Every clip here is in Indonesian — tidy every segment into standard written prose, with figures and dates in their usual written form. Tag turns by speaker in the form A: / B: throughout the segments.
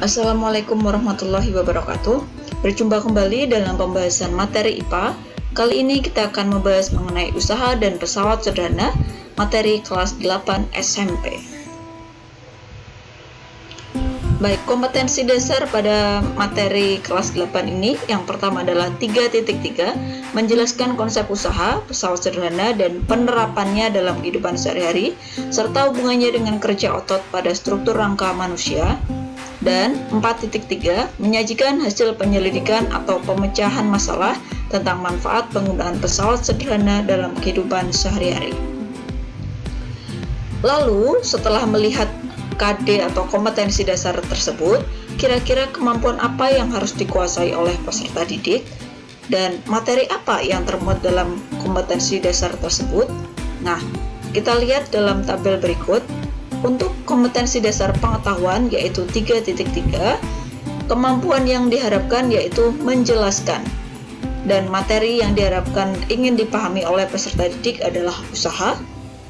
A: Assalamualaikum warahmatullahi wabarakatuh. Berjumpa kembali dalam pembahasan materi IPA. Kali ini kita akan membahas mengenai usaha dan pesawat sederhana, materi kelas 8 SMP. Baik, kompetensi dasar pada materi kelas 8 ini yang pertama adalah 3.3, menjelaskan konsep usaha, pesawat sederhana, dan penerapannya dalam kehidupan sehari-hari, serta hubungannya dengan kerja otot pada struktur rangka manusia. Dan 4.3, menyajikan hasil penyelidikan atau pemecahan masalah tentang manfaat penggunaan pesawat sederhana dalam kehidupan sehari-hari. Lalu, setelah melihat KD atau kompetensi dasar tersebut, kira-kira kemampuan apa yang harus dikuasai oleh peserta didik dan materi apa yang termuat dalam kompetensi dasar tersebut? Nah, kita lihat dalam tabel berikut. Untuk kompetensi dasar pengetahuan yaitu 3.3, kemampuan yang diharapkan yaitu menjelaskan, dan materi yang diharapkan ingin dipahami oleh peserta didik adalah usaha,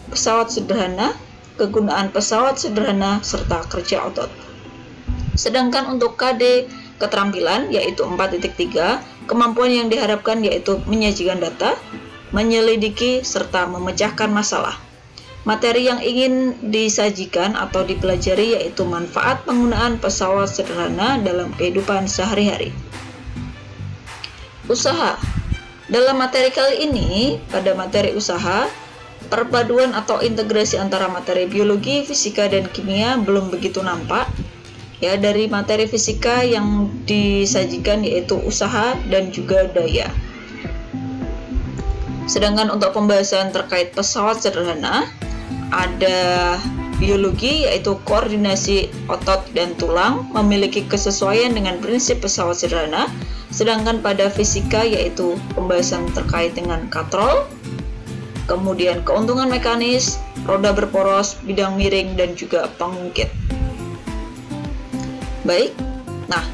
A: pesawat sederhana, kegunaan pesawat sederhana, serta kerja otot. Sedangkan untuk KD keterampilan yaitu 4.3, kemampuan yang diharapkan yaitu menyajikan data, menyelidiki, serta memecahkan masalah. Materi yang ingin disajikan atau dipelajari yaitu manfaat penggunaan pesawat sederhana dalam kehidupan sehari-hari. Usaha. Dalam materi kali ini, pada materi usaha, perpaduan atau integrasi antara materi biologi, fisika, dan kimia belum begitu nampak. Ya, dari materi fisika yang disajikan yaitu usaha dan juga daya. Sedangkan untuk pembahasan terkait pesawat sederhana, ada biologi yaitu koordinasi otot dan tulang memiliki kesesuaian dengan prinsip pesawat sederhana, sedangkan pada fisika yaitu pembahasan terkait dengan katrol, kemudian keuntungan mekanis, roda berporos, bidang miring, dan juga pengungkit. Baik, nah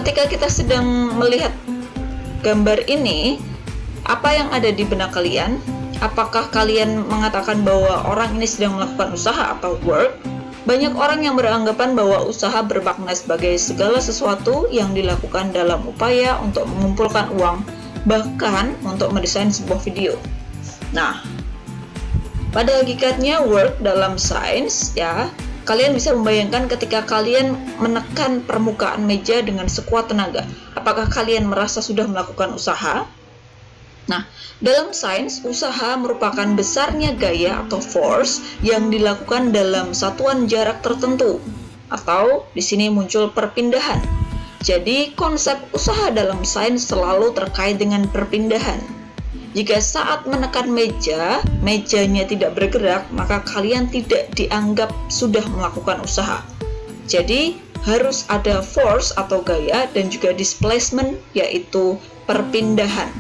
A: ketika kita sedang melihat gambar ini, apa yang ada di benak kalian? Apakah kalian mengatakan bahwa orang ini sedang melakukan usaha atau work? Banyak orang yang beranggapan bahwa usaha bermakna sebagai segala sesuatu yang dilakukan dalam upaya untuk mengumpulkan uang, bahkan untuk mendesain sebuah video. Nah, pada hakikatnya work dalam sains, ya, kalian bisa membayangkan ketika kalian menekan permukaan meja dengan sekuat tenaga. Apakah kalian merasa sudah melakukan usaha? Nah, dalam sains, usaha merupakan besarnya gaya atau force yang dilakukan dalam satuan jarak tertentu, atau di sini muncul perpindahan. Jadi, konsep usaha dalam sains selalu terkait dengan perpindahan. Jika saat menekan meja, mejanya tidak bergerak, maka kalian tidak dianggap sudah melakukan usaha. Jadi, harus ada force atau gaya dan juga displacement, yaitu perpindahan.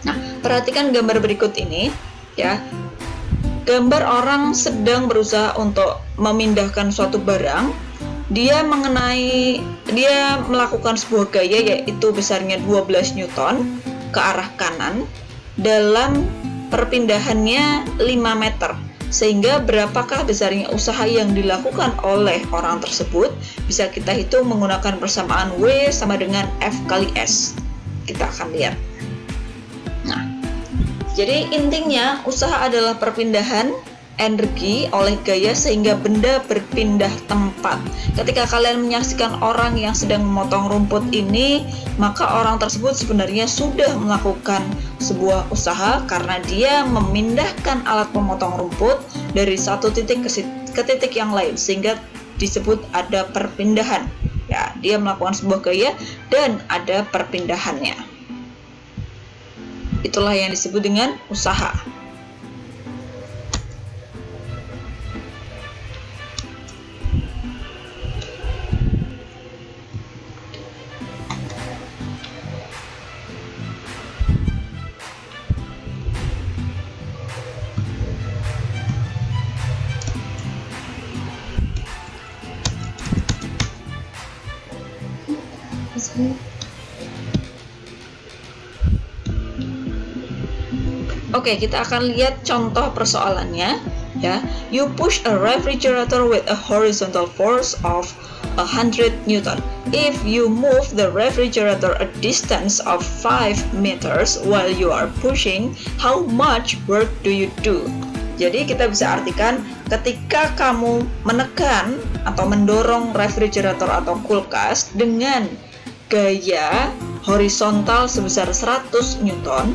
A: Nah, perhatikan gambar berikut ini, ya. Gambar orang sedang berusaha untuk memindahkan suatu barang. Dia melakukan sebuah gaya yaitu besarnya 12 Newton ke arah kanan dalam perpindahannya 5 meter. Sehingga berapakah besarnya usaha yang dilakukan oleh orang tersebut? Bisa kita hitung menggunakan persamaan W sama dengan F kali S. Kita akan lihat. Nah, jadi intinya usaha adalah perpindahan energi oleh gaya sehingga benda berpindah tempat. Ketika kalian menyaksikan orang yang sedang memotong rumput ini, maka orang tersebut sebenarnya sudah melakukan sebuah usaha karena dia memindahkan alat pemotong rumput dari satu titik ke titik yang lain, sehingga disebut ada perpindahan. Ya, dia melakukan sebuah gaya dan ada perpindahannya. Itulah yang disebut dengan usaha. Oke, kita akan lihat contoh persoalannya. Ya, you push a refrigerator with a horizontal force of 100 Newton. If you move the refrigerator a distance of 5 meters while you are pushing, how much work do you do? Jadi kita bisa artikan ketika kamu menekan atau mendorong refrigerator atau kulkas dengan gaya horizontal sebesar 100 Newton,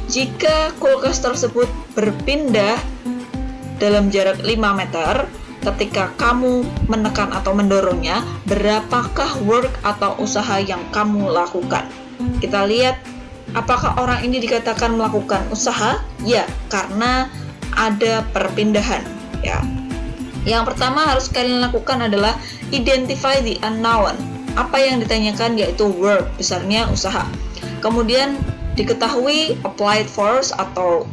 A: jika kulkas tersebut berpindah dalam jarak 5 meter, ketika kamu menekan atau mendorongnya, berapakah work atau usaha yang kamu lakukan? Kita lihat, apakah orang ini dikatakan melakukan usaha? Ya, karena ada perpindahan. Ya. Yang pertama harus kalian lakukan adalah identify the unknown. Apa yang ditanyakan yaitu work, besarnya usaha. Kemudian diketahui applied force atau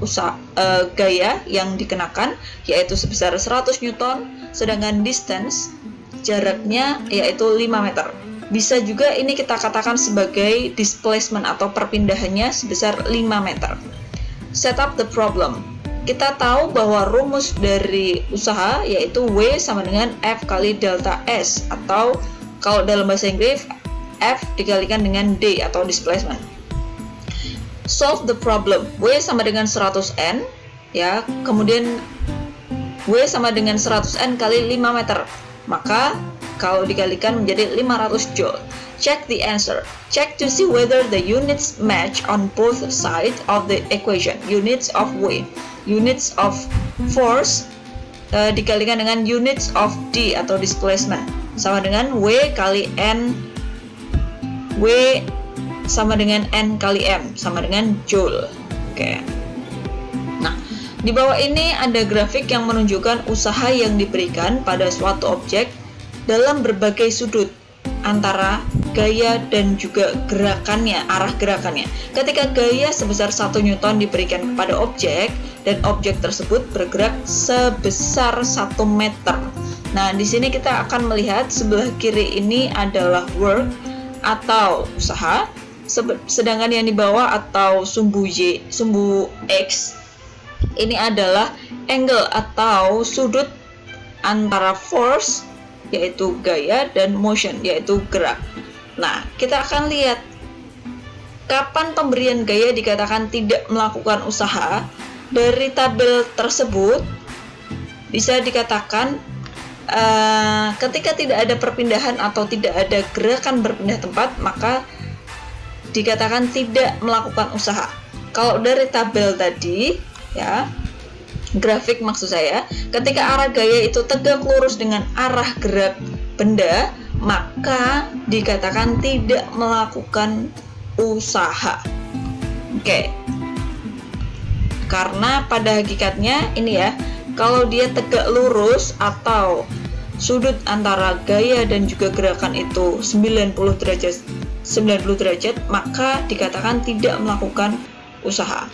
A: gaya yang dikenakan yaitu sebesar 100 Newton, sedangkan distance jaraknya yaitu 5 meter. Bisa juga ini kita katakan sebagai displacement atau perpindahannya sebesar 5 meter. Set up the problem. Kita tahu bahwa rumus dari usaha yaitu W sama dengan F kali delta S, atau kalau dalam bahasa Inggris F dikalikan dengan D atau displacement. Solve the problem. W sama dengan 100N, ya. Kemudian W sama dengan 100N kali 5 meter. Maka kalau dikalikan menjadi 500 Joule. Check the answer. Check to see whether the units match on both sides of the equation. Units of W. Units of force dikalikan dengan units of D atau displacement. Sama dengan W kali N. W sama dengan N kali M, sama dengan Joule. Oke. Nah, di bawah ini ada grafik yang menunjukkan usaha yang diberikan pada suatu objek dalam berbagai sudut antara gaya dan juga gerakannya, arah gerakannya. Ketika gaya sebesar 1 Newton diberikan kepada objek dan objek tersebut bergerak sebesar 1 meter. Nah, di sini kita akan melihat sebelah kiri ini adalah work atau usaha, sedangkan yang di bawah atau sumbu Y, sumbu X ini adalah angle atau sudut antara force yaitu gaya dan motion yaitu gerak. Nah, kita akan lihat kapan pemberian gaya dikatakan tidak melakukan usaha. Dari tabel tersebut bisa dikatakan ketika tidak ada perpindahan atau tidak ada gerakan berpindah tempat, maka dikatakan tidak melakukan usaha. Kalau dari tabel tadi, ya, grafik maksud saya, ketika arah gaya itu tegak lurus dengan arah gerak benda, maka dikatakan tidak melakukan usaha. Oke. Karena pada hakikatnya ini ya, kalau dia tegak lurus atau sudut antara gaya dan juga gerakan itu 90 derajat, maka dikatakan tidak melakukan usaha.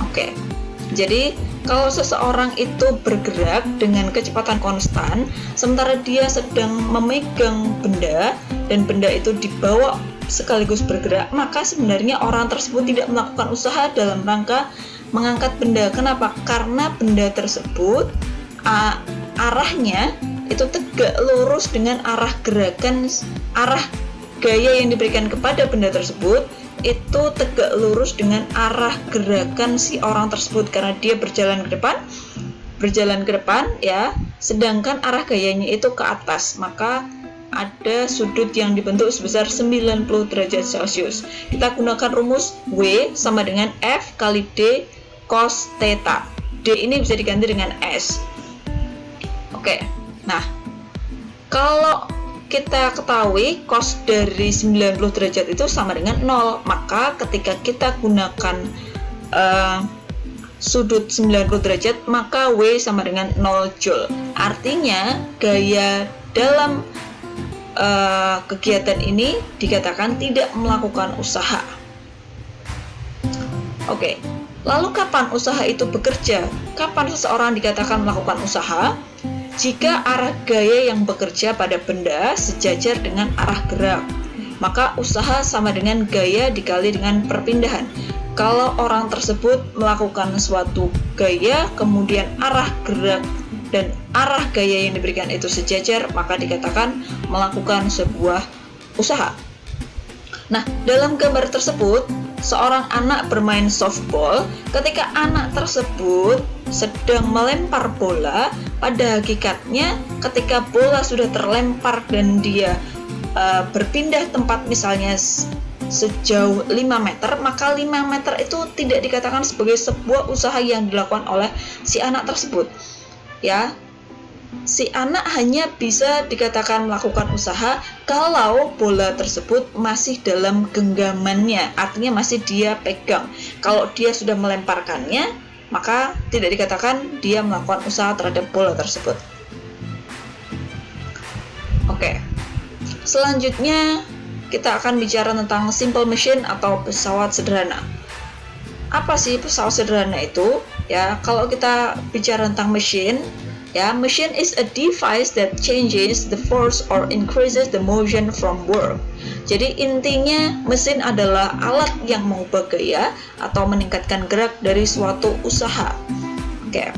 A: Oke. Jadi kalau seseorang itu bergerak dengan kecepatan konstan sementara dia sedang memegang benda dan benda itu dibawa sekaligus bergerak, maka sebenarnya orang tersebut tidak melakukan usaha dalam rangka mengangkat benda. Kenapa? Karena benda tersebut arahnya itu tegak lurus dengan arah gerakan, arah gaya yang diberikan kepada benda tersebut itu tegak lurus dengan arah gerakan si orang tersebut karena dia berjalan ke depan ya, sedangkan arah gayanya itu ke atas, maka ada sudut yang dibentuk sebesar 90 derajat Celcius. Kita gunakan rumus W sama dengan F kali D cos theta. D ini bisa diganti dengan S. Oke. Nah, kalau kita ketahui cos dari 90 derajat itu sama dengan 0, maka ketika kita gunakan sudut 90 derajat, maka W sama dengan 0 Joule. Artinya gaya dalam kegiatan ini dikatakan tidak melakukan usaha. Oke, lalu kapan usaha itu bekerja? Kapan seseorang dikatakan melakukan usaha? Jika arah gaya yang bekerja pada benda sejajar dengan arah gerak, maka usaha sama dengan gaya dikali dengan perpindahan. Kalau orang tersebut melakukan suatu gaya, kemudian arah gerak dan arah gaya yang diberikan itu sejajar, maka dikatakan melakukan sebuah usaha. Nah, dalam gambar tersebut, seorang anak bermain softball. Ketika anak tersebut sedang melempar bola, pada hakikatnya ketika bola sudah terlempar dan dia berpindah tempat misalnya sejauh 5 meter, maka 5 meter itu tidak dikatakan sebagai sebuah usaha yang dilakukan oleh si anak tersebut. Ya, si anak hanya bisa dikatakan melakukan usaha kalau bola tersebut masih dalam genggamannya, artinya masih dia pegang. Kalau dia sudah melemparkannya, maka tidak dikatakan dia melakukan usaha terhadap bola tersebut. Oke. Selanjutnya kita akan bicara tentang simple machine atau pesawat sederhana. Apa sih pesawat sederhana itu? Ya, kalau kita bicara tentang machine, ya, machine is a device that changes the force or increases the motion from work. Jadi intinya mesin adalah alat yang mengubah gaya atau meningkatkan gerak dari suatu usaha. Oke.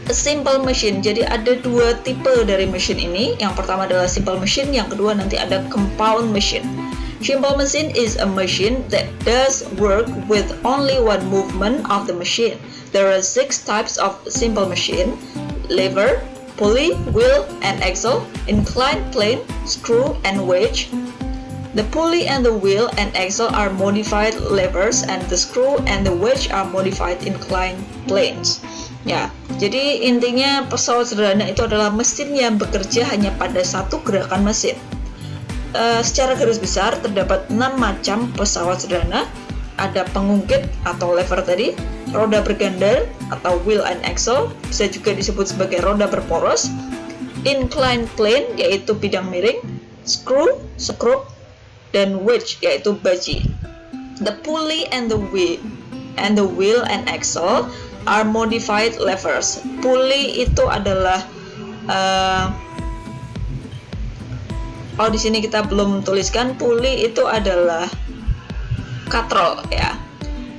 A: A simple machine. Jadi ada dua tipe dari mesin ini. Yang pertama adalah simple machine, yang kedua nanti ada compound machine. Simple machine is a machine that does work with only one movement of the machine. There are 6 types of simple machine: lever, pulley, wheel, and axle, inclined plane, screw, and wedge. The pulley and the wheel and axle are modified levers, and the screw and the wedge are modified inclined planes. Ya, jadi intinya pesawat sederhana itu adalah mesin yang bekerja hanya pada satu gerakan mesin. Secara garis besar terdapat 6 macam pesawat sederhana. Ada pengungkit atau lever tadi, roda bergandar atau wheel and axle, bisa juga disebut sebagai roda berporos, inclined plane yaitu bidang miring, screw, skrup, dan wedge yaitu baji. The pulley and the wheel and axle are modified levers. Pulley itu adalah di sini kita belum tuliskan, pulley itu adalah katrol ya.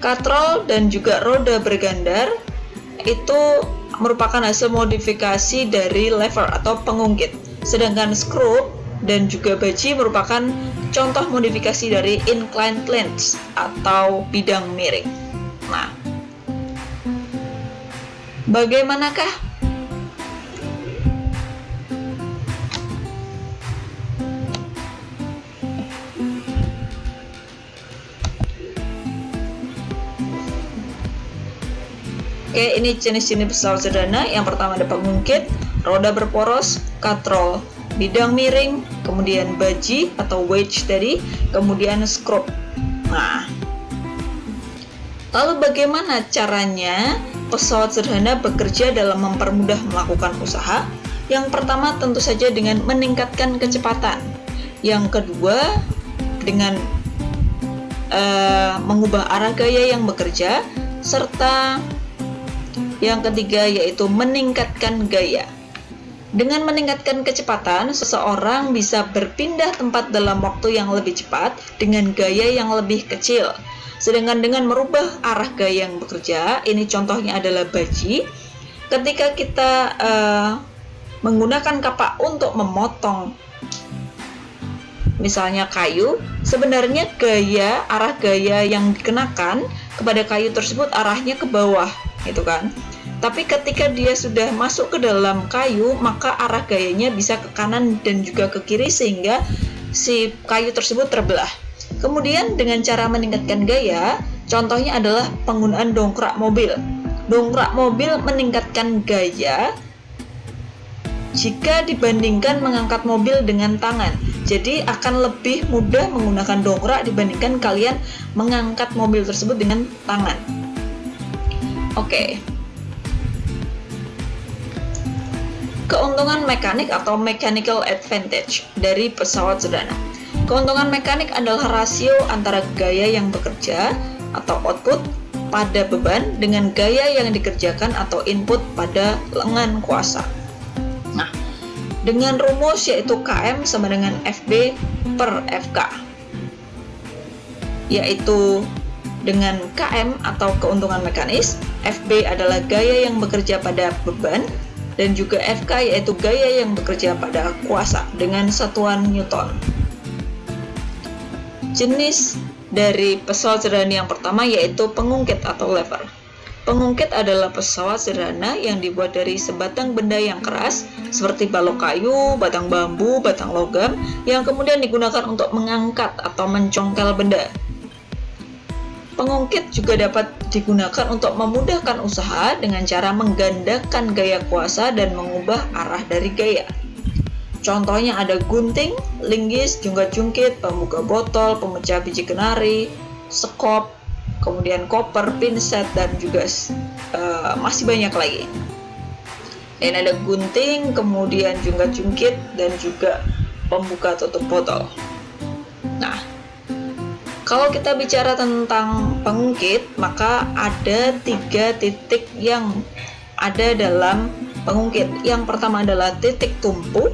A: Katrol dan juga roda bergandar itu merupakan hasil modifikasi dari lever atau pengungkit. Sedangkan skrup dan juga baji merupakan contoh modifikasi dari inclined planes atau bidang miring. Nah, bagaimanakah Oke, ini jenis-jenis pesawat sederhana. Yang pertama ada pengungkit, roda berporos, katrol, bidang miring, kemudian baji atau wedge tadi, kemudian skrup. Nah, lalu bagaimana caranya pesawat sederhana bekerja dalam mempermudah melakukan usaha? Yang pertama tentu saja dengan meningkatkan kecepatan. Yang kedua dengan mengubah arah gaya yang bekerja, serta yang ketiga yaitu meningkatkan gaya. Dengan meningkatkan kecepatan, seseorang bisa berpindah tempat dalam waktu yang lebih cepat dengan gaya yang lebih kecil. Sedangkan dengan merubah arah gaya yang bekerja, ini contohnya adalah baji. Ketika kita menggunakan kapak untuk memotong misalnya kayu, sebenarnya arah gaya yang dikenakan kepada kayu tersebut arahnya ke bawah, gitu kan. Tapi ketika dia sudah masuk ke dalam kayu, maka arah gayanya bisa ke kanan dan juga ke kiri sehingga si kayu tersebut terbelah. Kemudian dengan cara meningkatkan gaya, contohnya adalah penggunaan dongkrak mobil. Dongkrak mobil meningkatkan gaya jika dibandingkan mengangkat mobil dengan tangan. Jadi akan lebih mudah menggunakan dongkrak dibandingkan kalian mengangkat mobil tersebut dengan tangan. Oke. Keuntungan mekanik atau mechanical advantage dari pesawat sederhana. Keuntungan mekanik adalah rasio antara gaya yang bekerja atau output pada beban dengan gaya yang dikerjakan atau input pada lengan kuasa. Nah, dengan rumus yaitu Km sama dengan FB per FK, yaitu dengan KM atau keuntungan mekanis, FB adalah gaya yang bekerja pada beban, dan juga FK yaitu gaya yang bekerja pada kuasa dengan satuan Newton. Jenis dari pesawat sederhana yang pertama yaitu pengungkit atau lever. Pengungkit adalah pesawat sederhana yang dibuat dari sebatang benda yang keras seperti balok kayu, batang bambu, batang logam yang kemudian digunakan untuk mengangkat atau mencongkel benda. Pengungkit juga dapat digunakan untuk memudahkan usaha dengan cara menggandakan gaya kuasa dan mengubah arah dari gaya. Contohnya ada gunting, linggis, jungkat-jungkit, pembuka botol, pemecah biji kenari, sekop, kemudian koper, pinset, dan juga masih banyak lagi. Dan ada gunting, kemudian jungkat-jungkit, dan juga pembuka tutup botol. Nah, kalau kita bicara tentang pengungkit, maka ada 3 titik yang ada dalam pengungkit. Yang pertama adalah titik tumpu,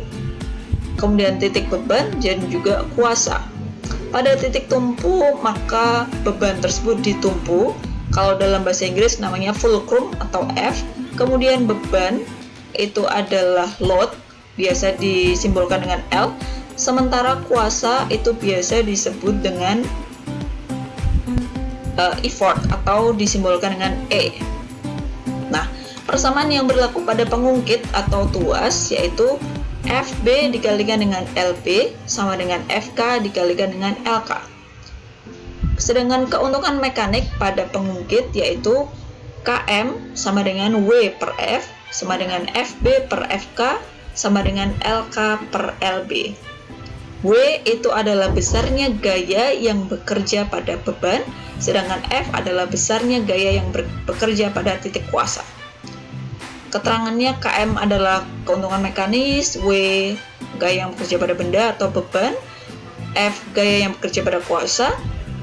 A: kemudian titik beban, dan juga kuasa. Pada titik tumpu, maka beban tersebut ditumpu. Kalau dalam bahasa Inggris namanya fulcrum atau F. Kemudian beban itu adalah load, biasa disimbolkan dengan L. Sementara kuasa itu biasa disebut dengan effort atau disimbolkan dengan E. Nah, persamaan yang berlaku pada pengungkit atau tuas yaitu FB dikalikan dengan LB sama dengan FK dikalikan dengan LK. Sedangkan keuntungan mekanik pada pengungkit yaitu KM sama dengan W per F sama dengan FB per FK sama dengan LK per LB. W itu adalah besarnya gaya yang bekerja pada beban, sedangkan F adalah besarnya gaya yang bekerja pada titik kuasa. Keterangannya KM adalah keuntungan mekanis, W gaya yang bekerja pada benda atau beban, F gaya yang bekerja pada kuasa,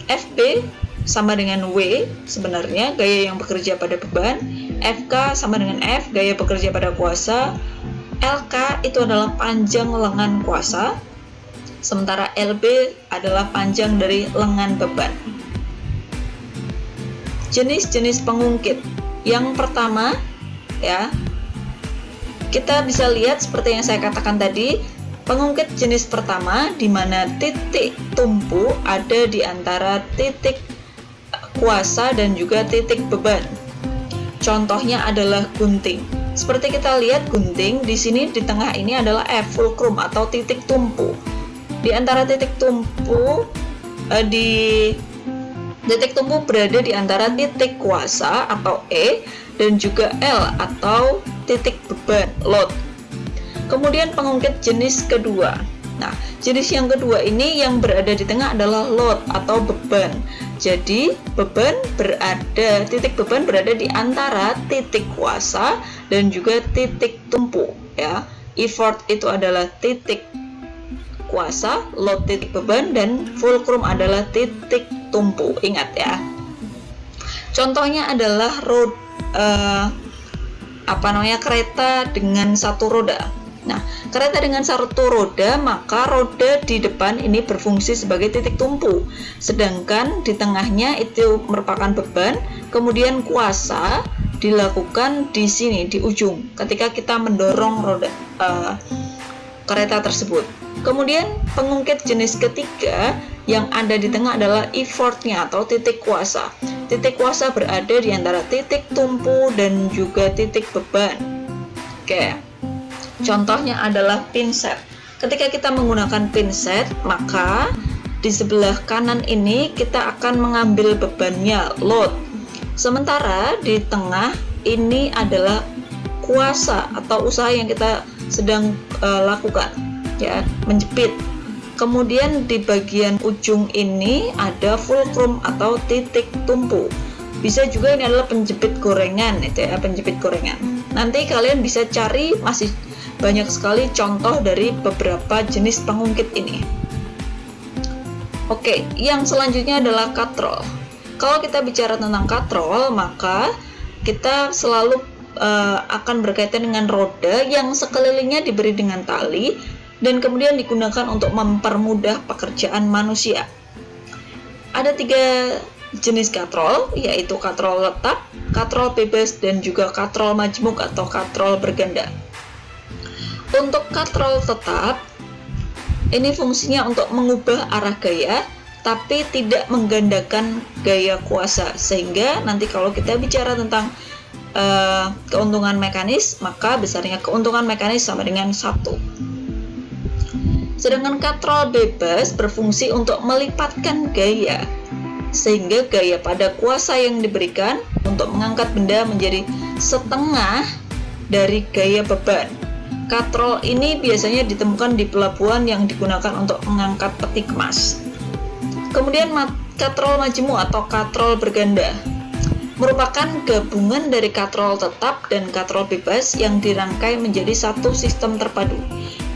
A: FB sama dengan W sebenarnya gaya yang bekerja pada beban, FK sama dengan F gaya bekerja pada kuasa, LK itu adalah panjang lengan kuasa, sementara LB adalah panjang dari lengan beban. Jenis-jenis pengungkit. Yang pertama, ya, kita bisa lihat seperti yang saya katakan tadi, pengungkit jenis pertama di mana titik tumpu ada di antara titik kuasa dan juga titik beban. Contohnya adalah gunting. Seperti kita lihat gunting di sini di tengah ini adalah F fulcrum atau titik tumpu. Di antara titik tumpu titik tumpu berada di antara titik kuasa atau E dan juga L atau titik beban, load. Kemudian pengungkit jenis kedua. Nah, jenis yang kedua ini yang berada di tengah adalah load atau beban. Jadi, titik beban berada di antara titik kuasa dan juga titik tumpu, ya. Effort itu adalah titik kuasa, load titik beban, dan fulcrum adalah titik tumpu. Ingat ya. Contohnya adalah kereta dengan satu roda. Nah, kereta dengan satu roda, maka roda di depan ini berfungsi sebagai titik tumpu, sedangkan di tengahnya itu merupakan beban, kemudian kuasa dilakukan di sini di ujung ketika kita mendorong roda kereta tersebut. Kemudian pengungkit jenis ketiga yang ada di tengah adalah effortnya atau titik kuasa. Titik kuasa berada di antara titik tumpu dan juga titik beban. Oke. Contohnya adalah pinset. Ketika kita menggunakan pinset, maka di sebelah kanan ini kita akan mengambil bebannya, load. Sementara di tengah ini adalah kuasa atau usaha yang kita sedang lakukan, ya, menjepit. Kemudian di bagian ujung ini ada fulcrum atau titik tumpu. Bisa juga ini adalah penjepit gorengan, itu ya, penjepit gorengan. Nanti kalian bisa cari, masih banyak sekali contoh dari beberapa jenis pengungkit ini. Oke, yang selanjutnya adalah katrol. Kalau kita bicara tentang katrol, maka kita selalu akan berkaitan dengan roda yang sekelilingnya diberi dengan tali dan kemudian digunakan untuk mempermudah pekerjaan manusia. Ada 3 jenis katrol, yaitu katrol tetap, katrol bebas, dan juga katrol majmuk atau katrol berganda. Untuk katrol tetap, ini fungsinya untuk mengubah arah gaya, tapi tidak menggandakan gaya kuasa, sehingga nanti kalau kita bicara tentang keuntungan mekanis, maka besarnya keuntungan mekanis sama dengan 1. Sedangkan katrol bebas berfungsi untuk melipatkan gaya, sehingga gaya pada kuasa yang diberikan untuk mengangkat benda menjadi setengah dari gaya beban. Katrol ini biasanya ditemukan di pelabuhan yang digunakan untuk mengangkat peti kemas. Kemudian katrol majmuk atau katrol berganda merupakan gabungan dari katrol tetap dan katrol bebas yang dirangkai menjadi satu sistem terpadu.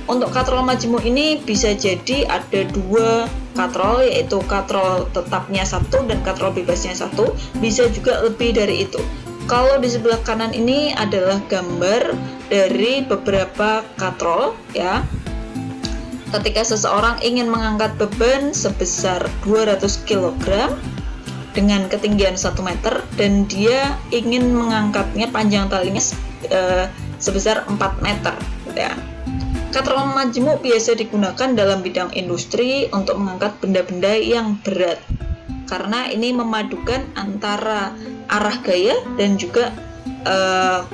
A: Untuk katrol majmuk ini bisa jadi ada 2 katrol, yaitu katrol tetapnya 1 dan katrol bebasnya 1, bisa juga lebih dari itu. Kalau di sebelah kanan ini adalah gambar dari beberapa katrol, ya. Ketika seseorang ingin mengangkat beban sebesar 200 kg dengan ketinggian 1 meter dan dia ingin mengangkatnya, panjang talinya sebesar 4 meter, ya. Katrol majmuk biasa digunakan dalam bidang industri untuk mengangkat benda-benda yang berat, karena ini memadukan antara arah gaya dan juga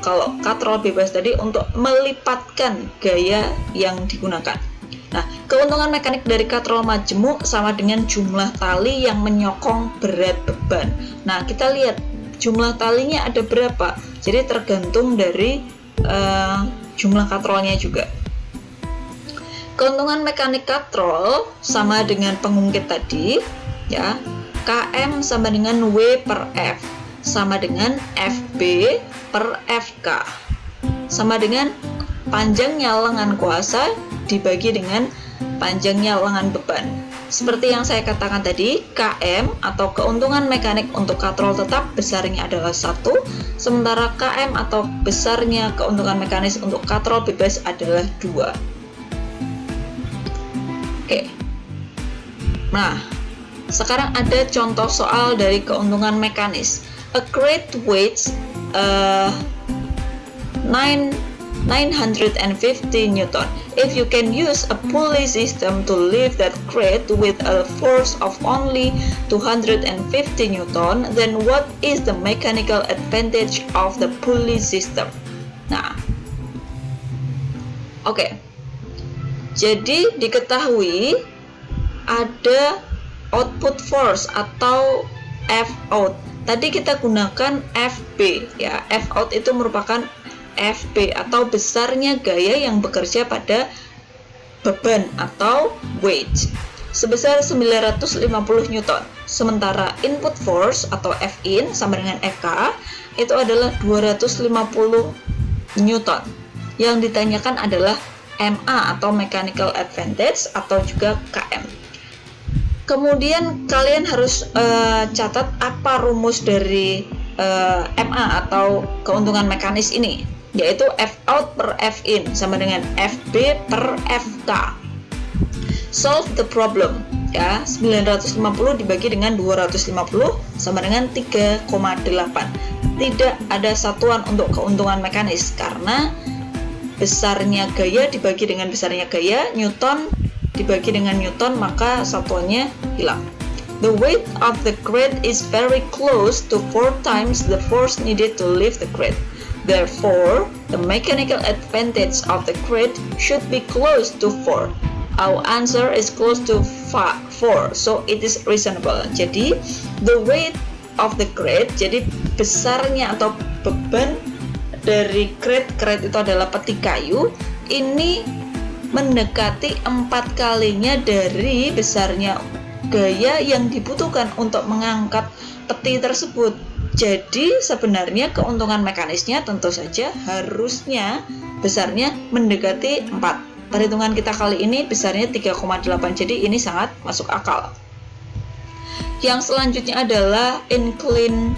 A: kalau katrol bebas tadi untuk melipatkan gaya yang digunakan. Nah, keuntungan mekanik dari katrol majmuk sama dengan jumlah tali yang menyokong berat beban. Nah, kita lihat jumlah talinya ada berapa. Jadi tergantung dari jumlah katrolnya juga. Keuntungan mekanik katrol sama dengan pengungkit tadi, ya. Km sama dengan W per F sama dengan FB per FK sama dengan panjangnya lengan kuasa dibagi dengan panjangnya lengan beban. Seperti yang saya katakan tadi, Km atau keuntungan mekanik untuk katrol tetap besarnya adalah 1, sementara Km atau besarnya keuntungan mekanis untuk katrol bebas adalah 2. Oke. Nah, sekarang ada contoh soal dari keuntungan mekanis. A crate weighs 950 Newton. If you can use a pulley system to lift that crate with a force of only 250 Newton, then what is the mechanical advantage of the pulley system? Nah, oke. Jadi diketahui ada output force atau F out. Tadi kita gunakan FB, ya. F out itu merupakan FB atau besarnya gaya yang bekerja pada beban atau weight sebesar 950 Newton. Sementara input force atau Fin sama dengan Fk itu adalah 250 Newton. Yang ditanyakan adalah MA atau mechanical advantage atau juga KM. Kemudian kalian harus catat apa rumus dari MA atau keuntungan mekanis ini, yaitu F out per F in sama dengan FB per FK. Solve the problem, ya. 950 dibagi dengan 250 sama dengan 3,8. Tidak ada satuan untuk keuntungan mekanis karena besarnya gaya dibagi dengan besarnya gaya, Newton dibagi dengan Newton, maka satuannya hilang. The weight of the crate is very close to 4 times the force needed to lift the crate. Therefore, the mechanical advantage of the crate should be close to 4. Our answer is close to 4, so it is reasonable. Jadi, the weight of the crate, jadi besarnya atau beban dari crate itu adalah peti kayu, ini mendekati 4 kalinya dari besarnya gaya yang dibutuhkan untuk mengangkat peti tersebut. Jadi sebenarnya keuntungan mekanisnya tentu saja harusnya besarnya mendekati 4. Perhitungan kita kali ini besarnya 3,8, jadi ini sangat masuk akal. Yang selanjutnya adalah inclined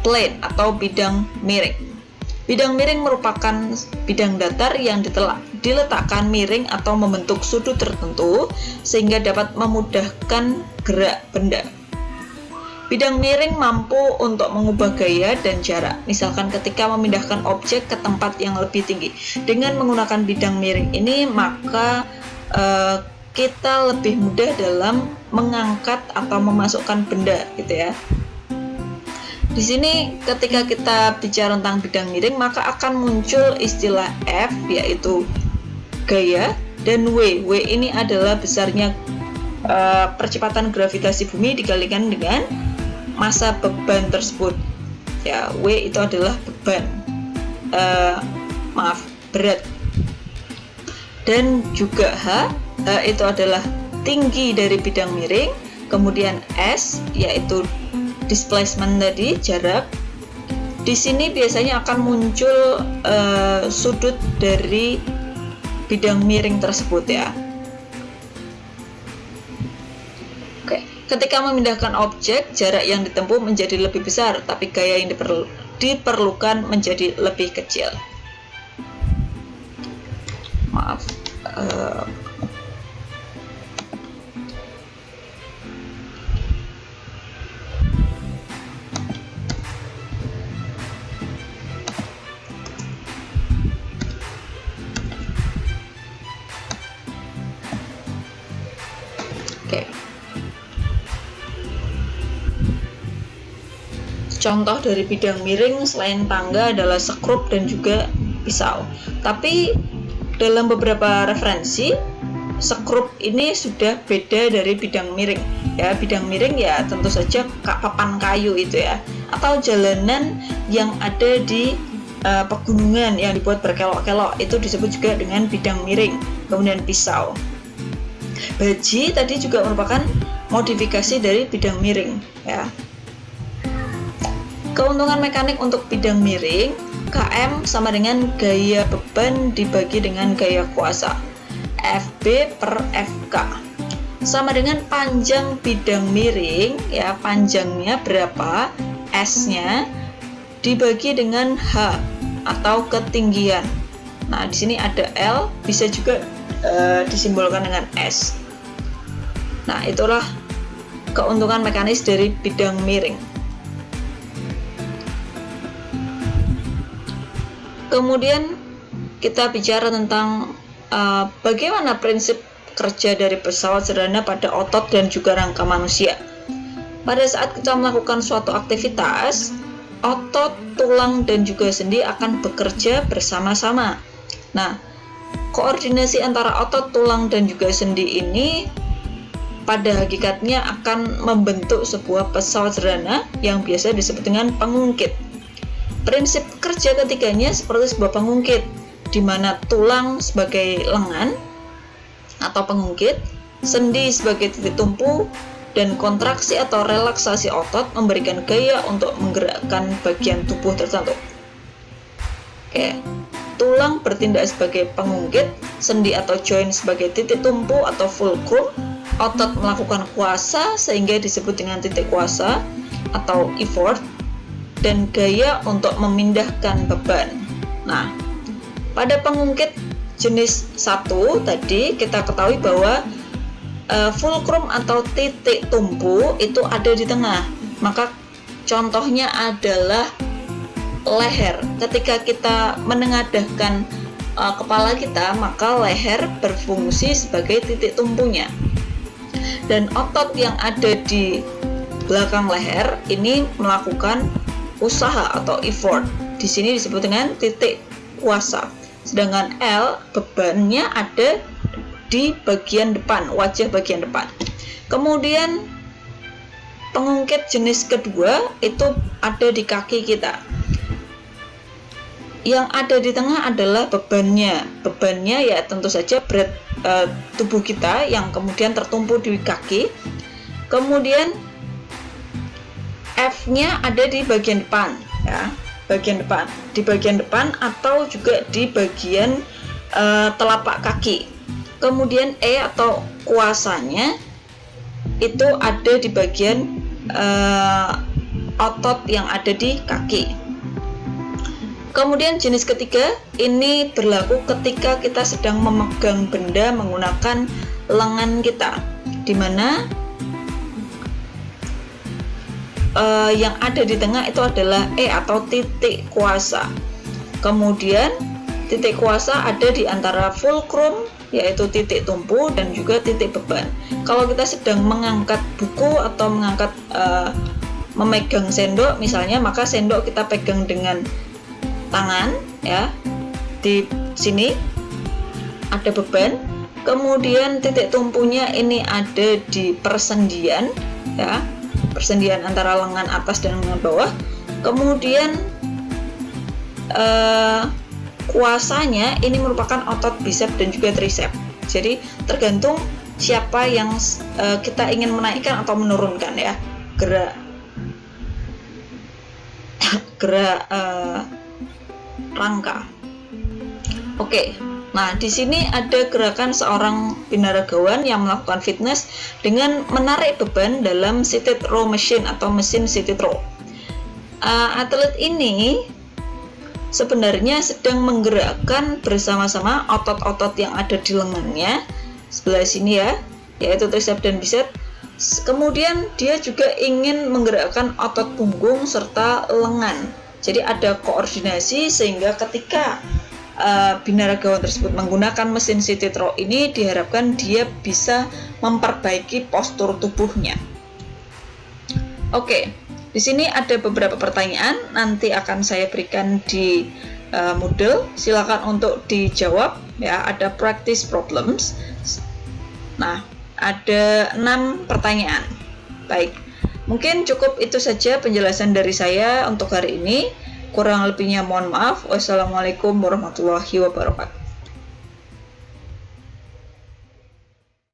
A: plane atau bidang miring. Bidang miring merupakan bidang datar yang diletakkan miring atau membentuk sudut tertentu sehingga dapat memudahkan gerak benda. Bidang miring mampu untuk mengubah gaya dan jarak, misalkan ketika memindahkan objek ke tempat yang lebih tinggi. Dengan menggunakan bidang miring ini, maka kita lebih mudah dalam mengangkat atau memasukkan benda gitu ya. Di sini ketika kita bicara tentang bidang miring, maka akan muncul istilah F, yaitu gaya, dan W. W ini adalah besarnya percepatan gravitasi bumi dikalikan dengan massa beban tersebut. Ya, W itu adalah beban, berat. Dan juga H itu adalah tinggi dari bidang miring. Kemudian S yaitu displacement tadi, jarak. Di sini biasanya akan muncul sudut dari bidang miring tersebut ya. Oke, ketika memindahkan objek, jarak yang ditempuh menjadi lebih besar, tapi gaya yang diperlukan menjadi lebih kecil. Maaf. Contoh dari bidang miring selain tangga adalah sekrup dan juga pisau. Tapi dalam beberapa referensi, sekrup ini sudah beda dari bidang miring. Ya, bidang miring ya tentu saja papan kayu itu ya, atau jalanan yang ada di pegunungan yang dibuat berkelok-kelok, itu disebut juga dengan bidang miring. Kemudian pisau. Baji tadi juga merupakan modifikasi dari bidang miring ya. Keuntungan mekanik untuk bidang miring, Km sama dengan gaya beban dibagi dengan gaya kuasa, Fb per Fk, sama dengan panjang bidang miring ya, panjangnya berapa, S-nya dibagi dengan H atau ketinggian. Nah, di sini ada L, bisa juga disimbolkan dengan S. Nah, itulah keuntungan mekanis dari bidang miring. Kemudian kita bicara tentang bagaimana prinsip kerja dari pesawat sederhana pada otot dan juga rangka manusia. Pada saat kita melakukan suatu aktivitas, otot, tulang, dan juga sendi akan bekerja bersama-sama. Nah, koordinasi antara otot, tulang, dan juga sendi ini pada hakikatnya akan membentuk sebuah pesawat sederhana yang biasa disebut dengan pengungkit. Prinsip kerja ketiganya seperti sebuah pengungkit, di mana tulang sebagai lengan atau pengungkit, sendi sebagai titik tumpu, dan kontraksi atau relaksasi otot memberikan gaya untuk menggerakkan bagian tubuh tertentu. Oke, tulang bertindak sebagai pengungkit, sendi atau joint sebagai titik tumpu atau fulcrum, otot melakukan kuasa sehingga disebut dengan titik kuasa atau effort, dan gaya untuk memindahkan beban. Nah, pada pengungkit jenis 1 tadi kita ketahui bahwa fulcrum atau titik tumpu itu ada di tengah. Maka contohnya adalah leher. Ketika kita menengadahkan kepala kita, maka leher berfungsi sebagai titik tumpunya. Dan otot yang ada di belakang leher ini melakukan usaha atau effort. Di sini disebut dengan titik kuasa. Sedangkan L, bebannya ada di bagian depan, wajah bagian depan. Kemudian pengungkit jenis kedua itu ada di kaki kita. Yang ada di tengah adalah bebannya. Bebannya ya tentu saja berat tubuh kita yang kemudian tertumpu di kaki. Kemudian F-nya ada di bagian depan ya, bagian depan, di bagian depan atau juga di bagian telapak kaki. Kemudian E atau kuasanya itu ada di bagian otot yang ada di kaki. Kemudian jenis ketiga ini berlaku ketika kita sedang memegang benda menggunakan lengan kita, di mana yang ada di tengah itu adalah E atau titik kuasa. Kemudian titik kuasa ada di antara fulcrum, yaitu titik tumpu, dan juga titik beban. Kalau kita sedang mengangkat buku atau mengangkat memegang sendok misalnya, maka sendok kita pegang dengan tangan ya. Di sini ada beban. Kemudian titik tumpunya ini ada di persendian ya, persendian antara lengan atas dan lengan bawah. Kemudian kuasanya ini merupakan otot bicep dan juga tricep. Jadi tergantung siapa yang kita ingin menaikkan atau menurunkan ya, gerak rangka. Oke. Nah, di sini ada gerakan seorang binaragawan yang melakukan fitness dengan menarik beban dalam seated row machine atau mesin seated row. Atlet ini sebenarnya sedang menggerakkan bersama-sama otot-otot yang ada di lengannya sebelah sini ya, yaitu tricep dan bicep. Kemudian dia juga ingin menggerakkan otot punggung serta lengan. Jadi ada koordinasi sehingga ketika binaragawan tersebut menggunakan mesin seated row ini diharapkan dia bisa memperbaiki postur tubuhnya. Oke, di sini ada beberapa pertanyaan nanti akan saya berikan di Moodle. Silakan untuk dijawab ya, ada practice problems. Nah, ada 6 pertanyaan. Baik, mungkin cukup itu saja penjelasan dari saya untuk hari ini. Kurang lebihnya mohon maaf. Wassalamualaikum warahmatullahi wabarakatuh.